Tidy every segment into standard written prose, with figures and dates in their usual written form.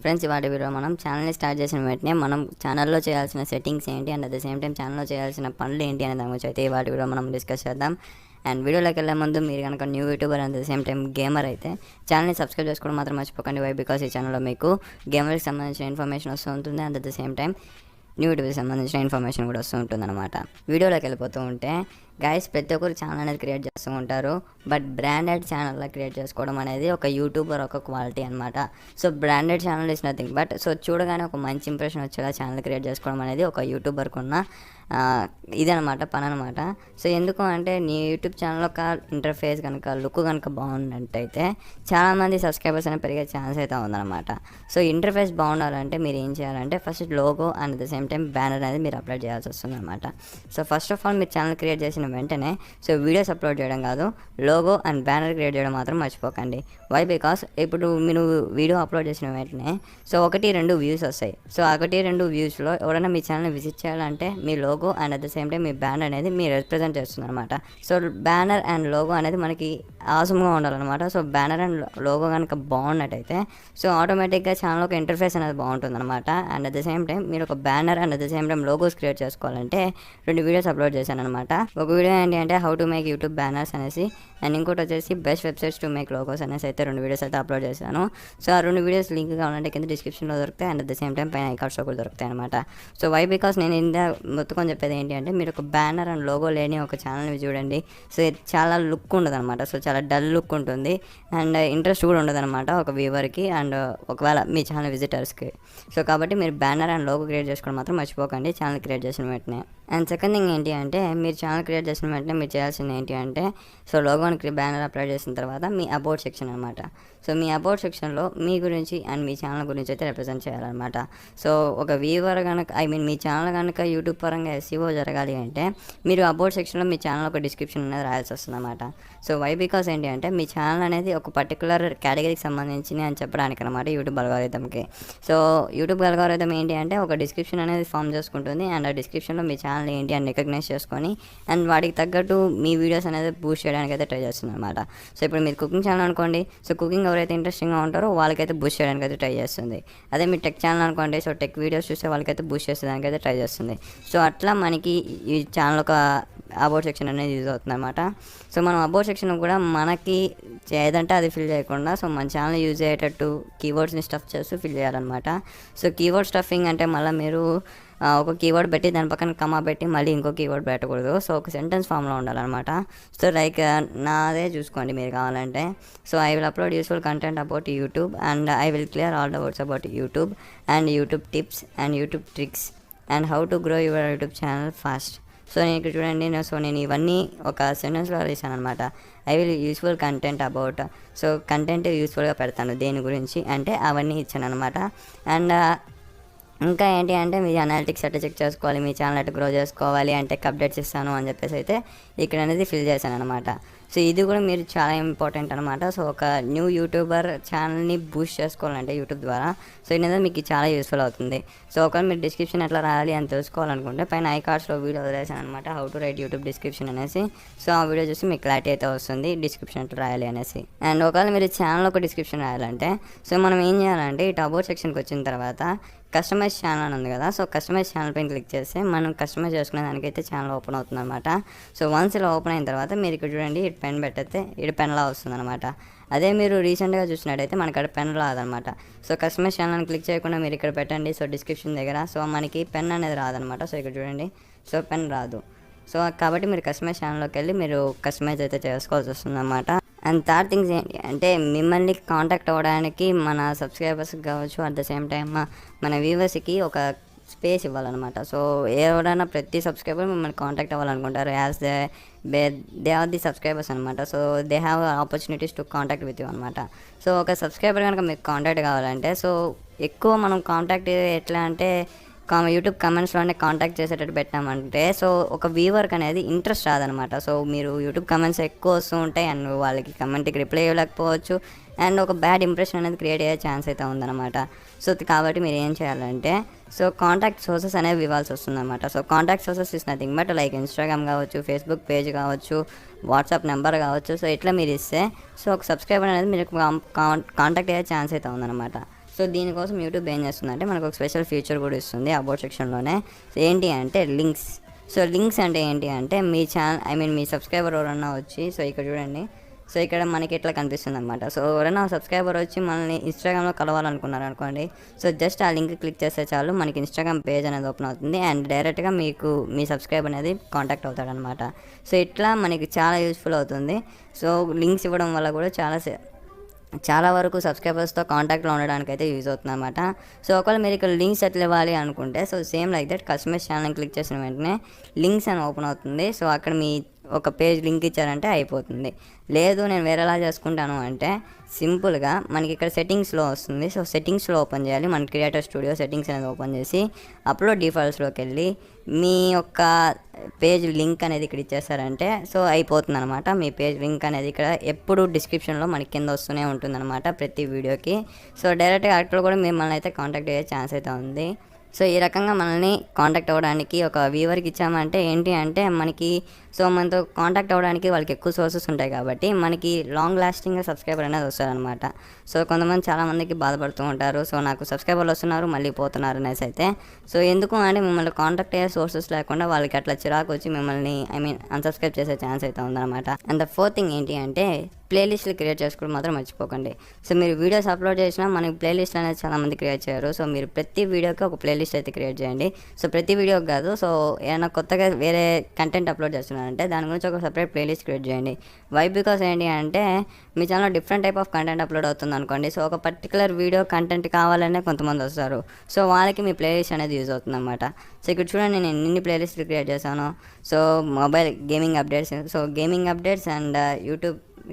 Friends ఇవాటి video మనం ఛానల్ని స్టార్ట్ చేసిన వెంటనే మనం ఛానల్లో చేయాల్సిన సెట్టింగ్స్ ఏంటి and at the same time ఛానల్లో చేయాల్సిన పనులు ఏంటి అనే దాని గురించి అయితే ఇవాటి వీడియో మనం డిస్కస్ చేద్దాం. అండ్ వీడియోలోకి వెళ్ళే ముందు మీరు కనుక new YouTuber and the same time gamer అయితే ఛానల్ని సబ్స్క్రైబ్ చేసుకోవడం మాత్రం మర్చిపోకండి. వై బికాస్ ఈ ఛానల్లో మీకు గేమర్కి సంబంధించిన ఇన్ఫర్మేషన్ వస్తూ ఉంటుంది and at the same time new యూట్యూబ్కి సంబంధించిన ఇన్ఫర్మేషన్ కూడా వస్తూ ఉంటుంది అనమాట. వీడియోలోకి వెళ్ళిపోతూ ఉంటే గైస్ ప్రతి ఒక్కరు ఛానల్ అనేది క్రియేట్ చేస్తూ ఉంటారు. బట్ బ్రాండెడ్ ఛానల్లో క్రియేట్ చేసుకోవడం అనేది ఒక యూట్యూబర్ ఒక క్వాలిటీ అనమాట. So branded channel is nothing but so చూడగానే ఒక మంచి ఇంప్రెషన్ వచ్చేలా ఛానల్ క్రియేట్ చేసుకోవడం అనేది ఒక యూట్యూబర్కి ఉన్న ఇదనమాట పని అనమాట. సో ఎందుకు అంటే నీ యూట్యూబ్ ఛానల్ ఒక ఇంటర్ఫేస్ కనుక లుక్ కనుక బాగున్నట్టయితే చాలామంది సబ్స్క్రైబర్స్ అనేది పెరిగే ఛాన్స్ అయితే ఉందన్నమాట. సో ఇంటర్ఫేస్ బాగుండాలంటే మీరు ఏం చేయాలంటే first logo and at the same time banner అనేది మీరు అప్లోడ్ చేయాల్సి వస్తుంది అనమాట. సో ఫస్ట్ ఆఫ్ ఆల్ మీరు ఛానల్ క్రియేట్ చేసిన వెంటనే సో వీడియోస్ అప్లోడ్ చేయడం కాదు, లోగో అండ్ బ్యానర్ క్రియేట్ చేయడం మాత్రం మర్చిపోకండి. వై బికాస్ ఇప్పుడు మీరు వీడియో అప్లోడ్ చేసిన వెంటనే సో 1-2 వ్యూస్ వస్తాయి. సో 1-2 వ్యూస్లో ఎవరైనా మీ ఛానల్ని విజిట్ చేయాలంటే మీ logo and at the same time మీ బ్యానర్ అనేది మీరు రిప్రజెంట్ చేస్తుంది అనమాట. సో బ్యానర్ అండ్ లోగో అనేది మనకి ఆసమ్గా ఉండాలన్నమాట. సో బ్యానర్ అండ్ లోగో కనుక బాగున్నట్టయితే సో ఆటోమేటిక్గా ఛానల్ ఒక ఇంటర్ఫేస్ అనేది బాగుంటుంది అనమాట. And at the same time మీరు ఒక banner and at the same time logos create చేసుకోవాలంటే 2 వీడియోస్ అప్లోడ్ చేశాను అనమాట. ఒక వీడియో ఏంటి అంటే how to make YouTube banners అనేసి, అండ్ ఇంకోటి వచ్చేసి best websites to make logos అనేసి అయితే 2 వీడియోస్ అయితే అప్లోడ్ చేశాను. సో ఆ 2 వీడియోస్ లింక్ కావాలంటే కింద డిస్క్రిప్షన్లో దొరుకుతాయి and at the same time పైన ఐకార్డ్స్లో కూడా దొరుకుతాయి అనమాట. సో వై బికాస్ నేను మొత్తం చెప్పేది ఏంటి అంటే మీరు ఒక బ్యానర్ అండ్ లోగో లేని ఒక ఛానల్ని చూడండి. సో చాలా లుక్ ఉండదు అనమాట. సో చాలా డల్ లుక్ ఉంటుంది అండ్ ఇంట్రెస్ట్ కూడా ఉండదు అనమాట ఒక వ్యూవర్కి అండ్ ఒకవేళ మీ ఛానల్ విజిటర్స్కి. సో కాబట్టి మీరు బ్యానర్ అండ్ లోగో క్రియేట్ చేసుకోవడం మాత్రం మర్చిపోకండి ఛానల్ క్రియేట్ చేసిన వెంటనే. అండ్ సెకండ్ థింగ్ ఏంటి అంటే మీరు ఛానల్ క్రియేట్ చేసిన వెంటనే మీరు చేయాల్సింది ఏంటి అంటే సో లోగోని బ్యానర్ అప్లోడ్ చేసిన తర్వాత మీ అబౌట్ సెక్షన్ అనమాట. సో మీ అబౌట్ సెక్షన్లో మీ గురించి అండ్ మీ ఛానల్ గురించి అయితే రిప్రజెంట్ చేయాలన్నమాట. సో ఒక వ్యూవర్ కనుక మీ ఛానల్ కనుక యూట్యూబ్ పరంగా ఎస్ఈఓ జరగాలి అంటే మీరు అబౌట్ సెక్షన్లో మీ ఛానల్ ఒక డిస్క్రిప్షన్ అనేది రాయాల్సి వస్తుంది అనమాట. సో వై బికాస్ ఏంటి అంటే మీ ఛానల్ అనేది ఒక పర్టికులర్ కేటగిరీకి సంబంధించింది అని చెప్పడానికి అనమాట యూట్యూబ్ అల్గోరిథంకి. సో యూట్యూబ్ అల్గోరిథం ఏంటి అంటే ఒక డిస్క్రిప్షన్ అనేది ఫామ్ చేసుకుంటుంది అండ్ ఆ డిస్క్రిప్షన్లో మీ ఛానల్ ఏంటి అని రికగ్నైజ్ చేసుకొని అండ్ వాటికి తగ్గట్టు మీ వీడియోస్ అనేది బూస్ట్ చేయడానికి అయితే ట్రై చేస్తుంది అనమాట. సో ఇప్పుడు మీరు కుకింగ్ ఛానల్ అనుకోండి, సో కుకింగ్ ఎవరైతే ఇంట్రెస్టింగ్గా ఉంటారో వాళ్ళకైతే బూస్ట్ చేయడానికి అయితే ట్రై చేస్తుంది. అదే మీరు టెక్ ఛానల్ అనుకోండి, సో టెక్ వీడియోస్ చూస్తే వాళ్ళకైతే బూస్ట్ చేసేదానికి అయితే ట్రై చేస్తుంది. సో అట్లా మనకి ఈ ఛానల్ ఒక అబౌట్ సెక్షన్ అనేది యూజ్ అవుతుంది అనమాట. సో మనం అబౌట్ సెక్షన్ కూడా మనకి ఏదంటే అది ఫిల్ చేయకుండా సో మన ఛానల్ యూజ్ అయ్యేటట్టు కీవర్డ్స్ని స్టఫ్ చేస్తూ ఫిల్ చేయాలన్నమాట. సో కీవర్డ్ స్టఫింగ్ అంటే మళ్ళీ మీరు ఒక కీవర్డ్ పెట్టి దాని పక్కన కమా పెట్టి మళ్ళీ ఇంకో కీవర్డ్ పెట్టకూడదు. సో ఒక సెంటెన్స్ ఫామ్లో ఉండాలన్నమాట. సో లైక్ నాదే చూసుకోండి మీరు కావాలంటే. So I will upload useful content about YouTube and I will clear all doubts about YouTube and YouTube tips and YouTube tricks and how to grow your YouTube channel fast. So నేను ఇక్కడ చూడండి, నేను ఇవన్నీ ఒక సెంటెన్స్లో రాశాను అనమాట. I will useful content about, so content యూస్ఫుల్గా పెడతాను దేని గురించి అంటే అవన్నీ ఇచ్చాను అనమాట. అండ్ ఇంకా ఏంటి అంటే మీ అనాలిటిక్స్ అట్లా చెక్ చేసుకోవాలి, మీ ఛానల్ అట్లా గ్రో చేసుకోవాలి అంటే అప్డేట్స్ ఇస్తాను అని చెప్పేసి అయితే ఇక్కడ అనేది ఫిల్ చేశాను అనమాట. సో ఇది కూడా మీరు చాలా ఇంపార్టెంట్ అనమాట. సో ఒక న్యూ యూట్యూబర్ ఛానల్ని బూస్ట్ చేసుకోవాలంటే యూట్యూబ్ ద్వారా సో ఇది మీకు చాలా యూస్ఫుల్ అవుతుంది. సో ఒకవేళ మీరు డిస్క్రిప్షన్ ఎట్లా రాయాలి అని తెలుసుకోవాలనుకుంటే పైన ఐకార్డ్స్లో వీడియో వదిలేసాను అనమాట, how to right YouTube description అనేసి. సో ఆ వీడియో చూసి మీకు క్లారిటీ అయితే వస్తుంది డిస్క్రిప్షన్ ఎట్లా రాయాలి అనేసి. అండ్ ఒకవేళ మీరు ఛానల్ ఒక డిస్క్రిప్షన్ రాయాలంటే సో మనం ఏం చేయాలంటే ఇటు అబౌట్ సెక్షన్కి వచ్చిన తర్వాత కస్టమైజ్ ఛానల్ అని ఉంది కదా, సో కస్టమైజ్ ఛానల్ పైన క్లిక్ చేస్తే మనం కస్టమైజ్ చేసుకునే దానికైతే ఛానల్ ఓపెన్ అవుతుంది అనమాట. సో వన్స్ ఇలా ఓపెన్ అయిన తర్వాత మీరు ఇక్కడ చూడండి ఇటు పెన్ పెట్టేస్తే ఇటు పెన్లా వస్తుంది అనమాట. అదే మీరు రీసెంట్గా చూసినట్టయితే మనకి అక్కడ పెన్ రాదనమాట. సో కస్టమైజ్ ఛానల్ క్లిక్ చేయకుండా మీరు ఇక్కడ పెట్టండి సో డిస్క్రిప్షన్ దగ్గర, సో మనకి పెన్ అనేది రాదనమాట. సో ఇక్కడ చూడండి సో పెన్ రాదు. సో కాబట్టి మీరు కస్టమైజ్ ఛానల్లోకి వెళ్ళి మీరు కస్టమైజ్ అయితే చేసుకోవాల్సి వస్తుంది అనమాట. అండ్ థర్డ్ థింగ్స్ ఏంటి అంటే మిమ్మల్ని కాంటాక్ట్ అవ్వడానికి మన సబ్స్క్రైబర్స్కి కావచ్చు అట్ ద సేమ్ టైమ్ మన వ్యూవర్స్కి ఒక స్పేస్ ఇవ్వాలన్నమాట. సో ఎవరైనా ప్రతి సబ్స్క్రైబర్ మిమ్మల్ని కాంటాక్ట్ అవ్వాలనుకుంటారు as they are the subscribers అనమాట. So they have opportunities to contact with you అనమాట. సో ఒక సబ్స్క్రైబర్ కనుక మీకు కాంటాక్ట్ కావాలంటే సో ఎక్కువ మనం కాంటాక్ట్ ఎట్లా అంటే యూట్యూబ్ కమెంట్స్లోనే కాంటాక్ట్ చేసేటట్టు పెట్టామంటే సో ఒక వ్యూవర్కి అనేది ఇంట్రెస్ట్ రాదనమాట. సో మీరు యూట్యూబ్ కమెంట్స్ ఎక్కువ వస్తూ ఉంటాయి అండ్ వాళ్ళకి కమెంట్కి రిప్లై ఇవ్వలేకపోవచ్చు అండ్ ఒక బ్యాడ్ ఇంప్రెషన్ అనేది క్రియేట్ అయ్యే ఛాన్స్ అయితే ఉందన్నమాట. సో కాబట్టి మీరు ఏం చేయాలంటే సో కాంటాక్ట్ సోర్సెస్ అనేవి ఇవ్వాల్సి వస్తుందన్నమాట. So contact sources is nothing but like Instagram కావచ్చు, ఫేస్బుక్ పేజ్ కావచ్చు, వాట్సాప్ నెంబర్ కావచ్చు. సో ఇట్లా మీరు ఇస్తే సో ఒక సబ్స్క్రైబర్ అనేది మీరు కాంటాక్ట్ అయ్యే ఛాన్స్ అయితే ఉందన్నమాట. సో దీనికోసం యూట్యూబ్ ఏం చేస్తుందంటే మనకు ఒక స్పెషల్ ఫీచర్ కూడా ఇస్తుంది అబౌట్ సెక్షన్లోనే. సో ఏంటి అంటే లింక్స్. సో లింక్స్ అంటే ఏంటి అంటే మీ ఛానల్ మీ సబ్స్క్రైబర్ ఎవరన్నా వచ్చి, సో ఇక్కడ చూడండి, సో ఇక్కడ మనకి ఇట్లా కనిపిస్తుంది అనమాట. సో ఎవరైనా సబ్స్క్రైబర్ వచ్చి మనల్ని ఇన్స్టాగ్రామ్లో కలవాలనుకున్నారు అనుకోండి, సో జస్ట్ ఆ లింక్ క్లిక్ చేస్తే చాలు మనకి ఇన్స్టాగ్రామ్ పేజ్ అనేది ఓపెన్ అవుతుంది అండ్ డైరెక్ట్గా మీకు మీ సబ్స్క్రైబర్ అనేది కాంటాక్ట్ అవుతాడనమాట. సో ఇట్లా మనకి చాలా యూస్ఫుల్ అవుతుంది. సో లింక్స్ ఇవ్వడం వల్ల కూడా చాలా వరకు సబ్స్క్రైబర్స్తో కాంటాక్ట్లో ఉండడానికి అయితే యూజ్ అవుతుంది అనమాట. సో ఒకవేళ మీరు ఇక్కడ లింక్స్ ఎట్లా ఇవ్వాలి అనుకుంటే, so same like that customise channel click చేసిన వెంటనే లింక్స్ అని ఓపెన్ అవుతుంది. సో అక్కడ మీ ఒక పేజ్ లింక్ ఇచ్చారంటే అయిపోతుంది. లేదు నేను వేరేలా చేసుకుంటాను అంటే సింపుల్గా మనకి ఇక్కడ సెట్టింగ్స్లో వస్తుంది. సో సెట్టింగ్స్లో ఓపెన్ చేయాలి. మన క్రియేటర్ స్టూడియో సెట్టింగ్స్ అనేది ఓపెన్ చేసి అప్లోడ్ డిఫాల్ట్స్లోకి వెళ్ళి మీ యొక్క పేజ్ లింక్ అనేది ఇక్కడ ఇచ్చేసారంటే సో అయిపోతుంది అనమాట. మీ పేజ్ లింక్ అనేది ఇక్కడ ఎప్పుడు డిస్క్రిప్షన్లో మనకి కింద వస్తూనే ఉంటుంది అనమాట ప్రతి వీడియోకి. సో డైరెక్ట్గా అక్కడ కూడా మిమ్మల్ని అయితే కాంటాక్ట్ అయ్యే ఛాన్స్ అయితే ఉంది. సో ఈ రకంగా మనల్ని కాంటాక్ట్ అవ్వడానికి ఒక వ్యూవర్కి ఇచ్చామంటే ఏంటి అంటే మనకి సో మనతో కాంటాక్ట్ అవ్వడానికి వాళ్ళకి ఎక్కువ సోర్సెస్ ఉంటాయి కాబట్టి మనకి లాంగ్ లాస్టింగ్గా సబ్స్క్రైబర్ అనేది వస్తారనమాట. సో కొంతమంది చాలామందికి బాధపడుతూ ఉంటారు, సో నాకు సబ్స్క్రైబర్లు వస్తున్నారు మళ్ళీ పోతున్నారు అనేసి అయితే. సో ఎందుకు అంటే మిమ్మల్ని కాంటాక్ట్ అయ్యే సోర్సెస్ లేకుండా వాళ్ళకి అట్లా చిరాకు వచ్చి మిమ్మల్ని అన్సబ్స్క్రైబ్ చేసే ఛాన్స్ అయితే ఉందన్నమాట. అండ్ ద ఫోర్త్ థింగ్ ఏంటి అంటే ప్లేలిస్ట్లు క్రియేట్ చేసుకోవడం మాత్రం మర్చిపోకండి. సో మీరు వీడియోస్ అప్లోడ్ చేసినా మనకి ప్లేలిస్ట్ అనేది చాలామంది క్రియేట్ చేయరు. సో మీరు ప్రతి వీడియోకి ఒక ప్లేలిస్ట్ అయితే క్రియేట్ చేయండి. సో ప్రతి వీడియోకి కాదు, సో ఏమైనా కొత్తగా వేరే కంటెంట్ అప్లోడ్ చేస్తున్నారంటే దాని గురించి ఒక సపరేట్ ప్లేలిస్ట్ క్రియేట్ చేయండి. వై బికాస్ ఏంటి అంటే మీ ఛానల్లో different type of content upload అవుతుంది అనుకోండి. సో ఒక పర్టికులర్ వీడియో కంటెంట్ కావాలనే కొంతమంది వస్తారు. సో వాళ్ళకి మీ ప్లేలిస్ట్ అనేది యూజ్ అవుతుంది అనమాట. సో ఇక్కడ చూడండి నేను ఎన్ని ప్లేలిస్ట్లు క్రియేట్ చేశాను. So mobile gaming updates, so gaming updates and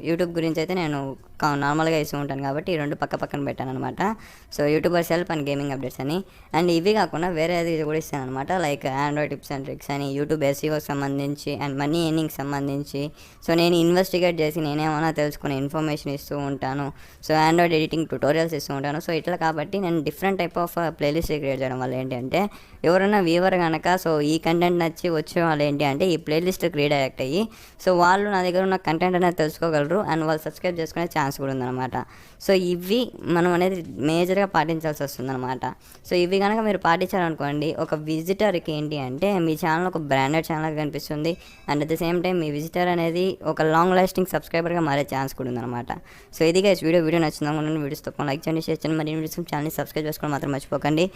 YouTube గురించి అయితే నేను నార్మల్గా ఇస్తూ ఉంటాను కాబట్టి ఈ రెండు పక్కన పెట్టాను అనమాట. So YouTubers help and gaming updates అని. అండ్ ఇవి కాకుండా వేరేది కూడా ఇస్తాను అనమాట, like Android tips and tricks అని, యూట్యూబ్ ఎస్ఈఓకి సంబంధించి అండ్ మనీ ఎర్నింగ్కి సంబంధించి. సో నేను ఇన్వెస్టిగేట్ చేసి నేనేమన్నా తెలుసుకునే ఇన్ఫర్మేషన్ ఇస్తూ ఉంటాను. సో ఆండ్రాయిడ్ ఎడిటింగ్ ట్యూటోరియల్స్ ఇస్తూ ఉంటాను. సో ఇట్లా కాబట్టి నేను different type of playlist create చేయడం వల్ల ఏంటి అంటే ఎవరైనా వ్యూవర్ కనుక సో ఈ కంటెంట్ నచ్చి వచ్చే వాళ్ళు ఏంటి అంటే ఈ ప్లేలిస్ట్ క్రియేట్ అయ్యి సో వాళ్ళు నా దగ్గర ఉన్న కంటెంట్ అనేది తెలుసుకోగలరు అండ్ వాళ్ళు సబ్స్క్రైబ్ చేసుకునే ఛాన్స్ కూడా ఉందన్నమాట. సో ఇవి మనం అనేది మేజర్గా పాటించాల్సి వస్తుందన్నమాట. సో ఇవి కనుక మీరు పాటించారనుకోండి ఒక విజిటర్కి ఏంటి అంటే మీ ఛానల్ ఒక బ్రాండెడ్ ఛానల్ కనిపిస్తుంది and at the same time me visitor అనేది ఒక లాంగ్ లాస్టింగ్ సబ్స్క్రైబర్గా మారే ఛాన్స్ కూడా ఉందన్నమాట. సో ఇది గైస్ వీడియో నచ్చిందా వీడియోస్ తప్పకుండా లైక్ చేయండి, షేర్ చేయండి, మరి వీడియోస్ ఛానల్ని సబ్స్క్రైబ్ చేసుకోవడం మాత్రం మర్చిపోకండి.